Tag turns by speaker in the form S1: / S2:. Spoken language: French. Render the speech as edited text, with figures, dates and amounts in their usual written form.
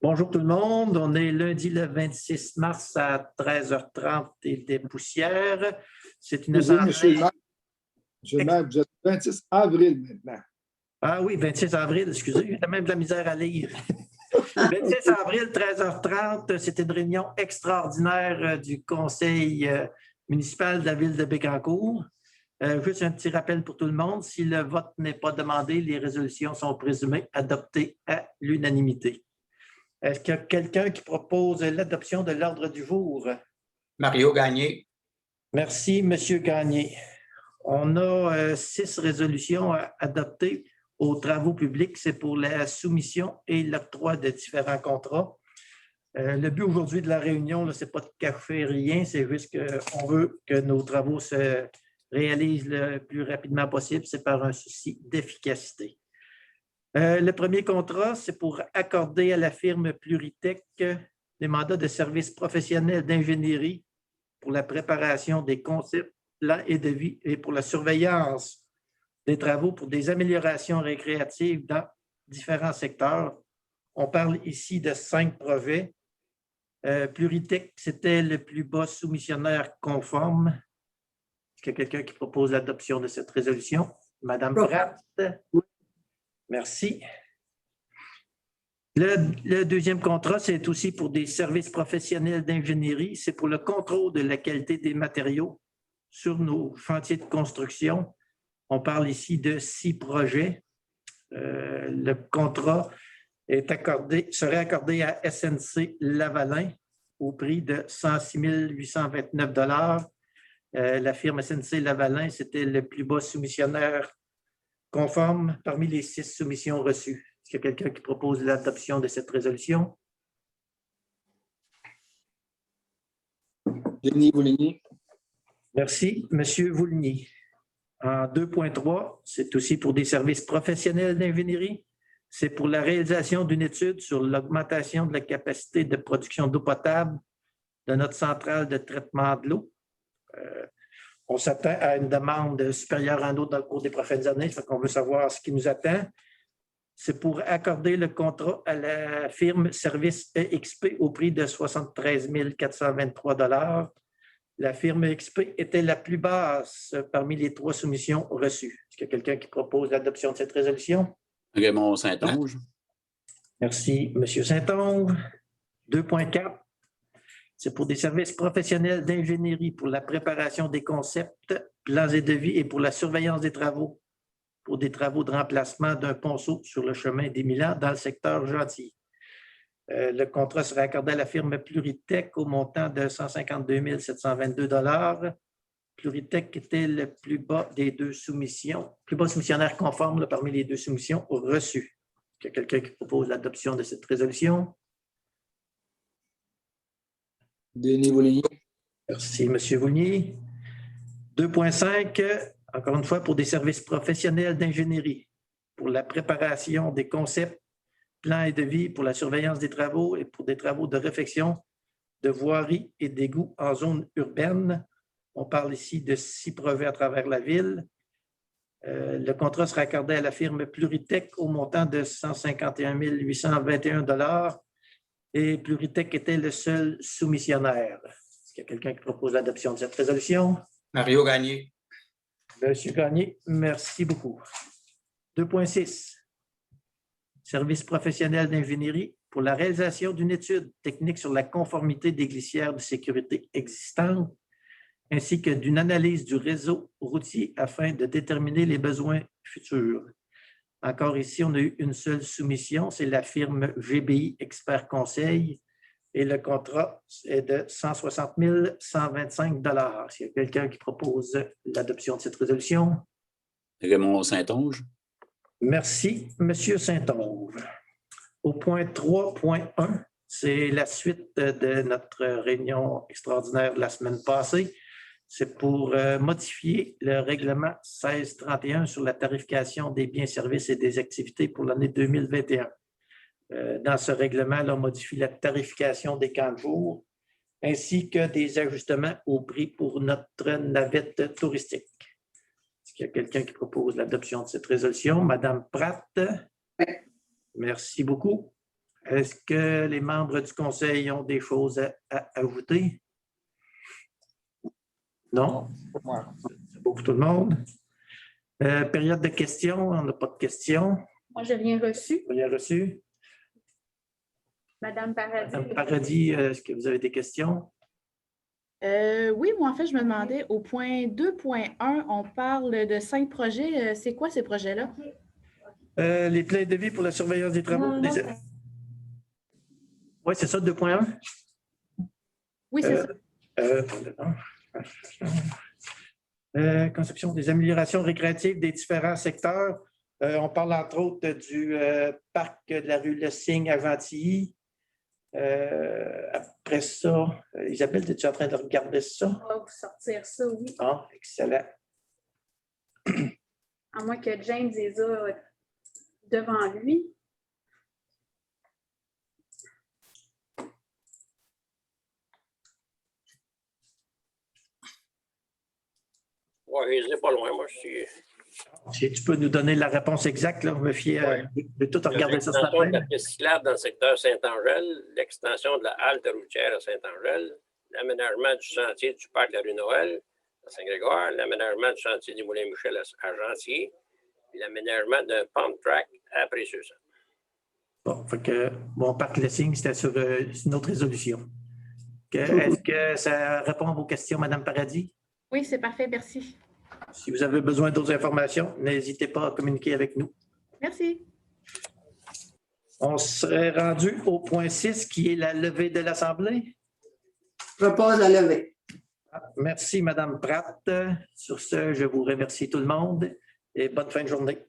S1: Bonjour tout le monde. On est lundi le 26 mars à 13h30 et des poussières. C'est une
S2: Excusez,
S1: assemblée.
S2: Monsieur le maire, vous êtes le 26 avril maintenant.
S1: Ah oui, 26 avril, excusez, j'ai même de la misère à lire. 26 avril, 13h30, c'était une réunion extraordinaire du conseil municipal de la ville de Bécancour. Juste un petit rappel pour tout le monde, si le vote n'est pas demandé, les résolutions sont présumées adoptées à l'unanimité. Est-ce qu'il y a quelqu'un qui propose l'adoption de l'ordre du jour?
S3: Mario Gagné.
S1: Merci, M. Gagné. On a 6 résolutions à adopter aux travaux publics. C'est pour la soumission et l'octroi de différents contrats. Le but aujourd'hui de la réunion, ce n'est pas de cacher rien, c'est juste qu'on veut que nos travaux se réalisent le plus rapidement possible. C'est par un souci d'efficacité. Le premier contrat, c'est pour accorder à la firme Pluritech des mandats de services professionnels d'ingénierie pour la préparation des concepts, plans et devis et pour la surveillance des travaux pour des améliorations récréatives dans différents secteurs. On parle ici de 5 projets. Pluritech, c'était le plus bas soumissionnaire conforme. Est-ce qu'il y a quelqu'un qui propose l'adoption de cette résolution? Madame Pratt? Merci. Le deuxième contrat, c'est aussi pour des services professionnels d'ingénierie. C'est pour le contrôle de la qualité des matériaux sur nos chantiers de construction. On parle ici de 6 projets. Le contrat serait accordé à SNC Lavalin au prix de 106 829 $. La firme SNC Lavalin, c'était le plus bas soumissionnaire conforme parmi les 6 soumissions reçues. Est-ce qu'il y a quelqu'un qui propose l'adoption de cette résolution?
S2: Denis Vouligny.
S1: Merci, M. Vouligny. En 2.3, c'est aussi pour des services professionnels d'ingénierie. C'est pour la réalisation d'une étude sur l'augmentation de la capacité de production d'eau potable de notre centrale de traitement de l'eau. On s'attend à une demande supérieure en eau dans le cours des prochaines années, donc on veut savoir ce qui nous attend. C'est pour accorder le contrat à la firme Service EXP au prix de 73 423 $. La firme EXP était la plus basse parmi les 3 soumissions reçues. Est-ce qu'il y a quelqu'un qui propose l'adoption de cette résolution?
S3: Raymond Saint-Onge.
S1: Merci, M. Saint-Onge. 2.4. C'est pour des services professionnels d'ingénierie pour la préparation des concepts, plans et devis et pour la surveillance des travaux, pour des travaux de remplacement d'un ponceau sur le chemin d'Émilan dans le secteur Gentilly. Le contrat serait accordé à la firme Pluritech au montant de 152 722 $. Pluritech était le plus bas des 2 soumissions, plus bas soumissionnaire conforme parmi les 2 soumissions reçues. Est-ce qu'il y a quelqu'un qui propose l'adoption de cette résolution?
S2: Denis Vouligny.
S1: Merci, M. Vouligny. 2.5, encore une fois, pour des services professionnels d'ingénierie, pour la préparation des concepts, plans et devis, pour la surveillance des travaux et pour des travaux de réfection de voirie et d'égouts en zone urbaine. On parle ici de 6 projets à travers la ville. Le contrat sera accordé à la firme Pluritech au montant de 151 821 $. Et Pluritech était le seul soumissionnaire. Est-ce qu'il y a quelqu'un qui propose l'adoption de cette résolution?
S3: Mario Gagné.
S1: Monsieur Gagné, merci beaucoup. 2.6. Service professionnel d'ingénierie pour la réalisation d'une étude technique sur la conformité des glissières de sécurité existantes ainsi que d'une analyse du réseau routier afin de déterminer les besoins futurs. Encore ici, on a eu une seule soumission, c'est la firme GBI Expert Conseil et le contrat est de 160 125 $. S'il y a quelqu'un qui propose l'adoption de cette résolution.
S3: Raymond Saint-Onge.
S1: Merci, M. Saint-Onge. Au point 3.1, c'est la suite de notre réunion extraordinaire de la semaine passée. C'est pour modifier le règlement 1631 sur la tarification des biens, services et des activités pour l'année 2021. Dans ce règlement, on modifie la tarification des camps de jour ainsi que des ajustements au prix pour notre navette touristique. Est-ce qu'il y a quelqu'un qui propose l'adoption de cette résolution? Madame Pratt.
S4: Oui.
S1: Merci beaucoup. Est-ce que les membres du conseil ont des choses à ajouter? Non? C'est beau pour tout le monde. Période de questions, on n'a pas de questions.
S4: Moi, je n'ai rien reçu.
S1: Rien reçu.
S4: Madame Paradis.
S1: Madame Paradis, est-ce que vous avez des questions?
S5: Oui, moi, en fait, je me demandais, au point 2.1, on parle de 5 projets. C'est quoi ces projets-là?
S1: Les plans de vie pour la surveillance des travaux. Oui, c'est ça, 2.1?
S5: Oui, c'est ça.
S1: Conception des améliorations récréatives des différents secteurs. On parle entre autres du parc de la rue Le Cygne à Gentilly. Après ça, Isabelle, es-tu en train de regarder ça?
S4: On va vous sortir ça, oui.
S1: Ah, excellent.
S4: À moins que James les a devant lui.
S6: Oui, je n'ai pas loin, moi, je suis.
S1: Si tu peux nous donner la réponse exacte, là, on me fier de tout regarder ça ce
S6: L'extension de
S1: matin.
S6: la piste cyclable dans le secteur Saint-Angèle, l'extension de la halte routière à Saint-Angèle, l'aménagement du sentier du parc de la rue Noël à Saint-Grégoire, l'aménagement du sentier du Moulin-Michel à Gentilly, et l'aménagement d'un pump track à Précieux-Sang.
S1: Bon, fait que mon parc Le Cygne, c'était sur une autre résolution. Est-ce que ça répond à vos questions, Mme Paradis?
S5: Oui, c'est parfait. Merci.
S1: Si vous avez besoin d'autres informations, n'hésitez pas à communiquer avec nous.
S5: Merci.
S1: On serait rendu au point 6, qui est la levée de l'Assemblée.
S7: Je propose la levée.
S1: Merci, Mme Pratt. Sur ce, je vous remercie tout le monde et bonne fin de journée.